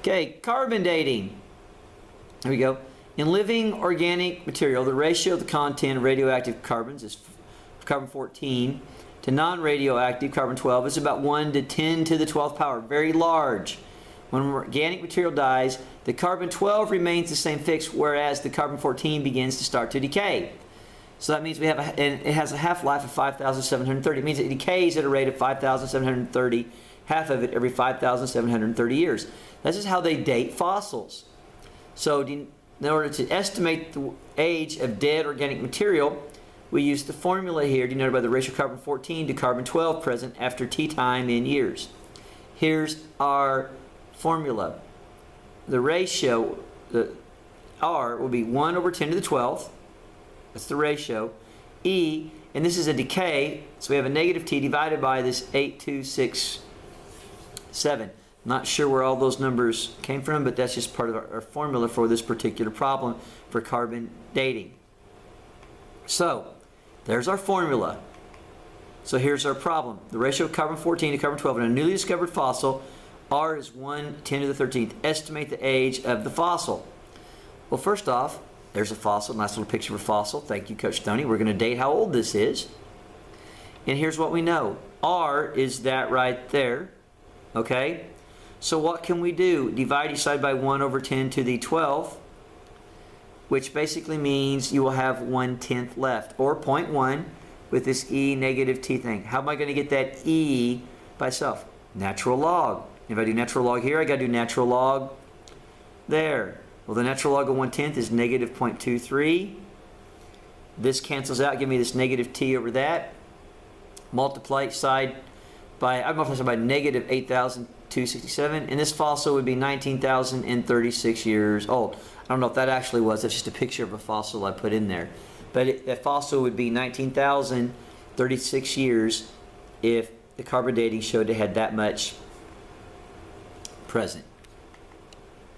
Okay, carbon dating. Here we go. In living organic material, the ratio of the content of radioactive carbons is carbon-14 to non-radioactive carbon-12 is about 1 to 10 to the 12th power. Very large. When organic material dies, the carbon-12 remains the same fixed, whereas the carbon-14 begins to start to decay. So that means and it has a half-life of 5,730. It means it decays at a rate of 5,730, half of it every 5,730 years. This is how they date fossils. So in order to estimate the age of dead organic material, we use the formula here denoted by the ratio of carbon-14 to carbon-12 present after T time in years. Here's our formula. The ratio, the R, will be 1 over 10 to the 12th. That's the ratio. E, and this is a decay, so we have a negative T divided by this 8267. Not sure where all those numbers came from, but that's just part of our formula for this particular problem for carbon dating. So, there's our formula. So here's our problem. The ratio of carbon-14 to carbon-12 in a newly discovered fossil, R is 1 10 to the 13th. Estimate the age of the fossil. Well, first off, there's a fossil. Nice little picture of a fossil. Thank you, Coach Stoney. We're going to date how old this is. And here's what we know. R is that right there. Okay? So what can we do? Divide each side by 1 over 10 to the 12th, which basically means you will have 1/10 left, or 0.1 with this E negative T thing. How am I going to get that E by itself? Natural log. If I do natural log here, I got to do natural log there. Well, the natural log of 1/10 is negative 0.23. This cancels out, give me this negative T over that. Multiply each side by, I multiply by negative 8,267, and this fossil would be 19,036 years old. I don't know if that actually was, that's just a picture of a fossil I put in there. But that fossil would be 19,036 years if the carbon dating showed it had that much present.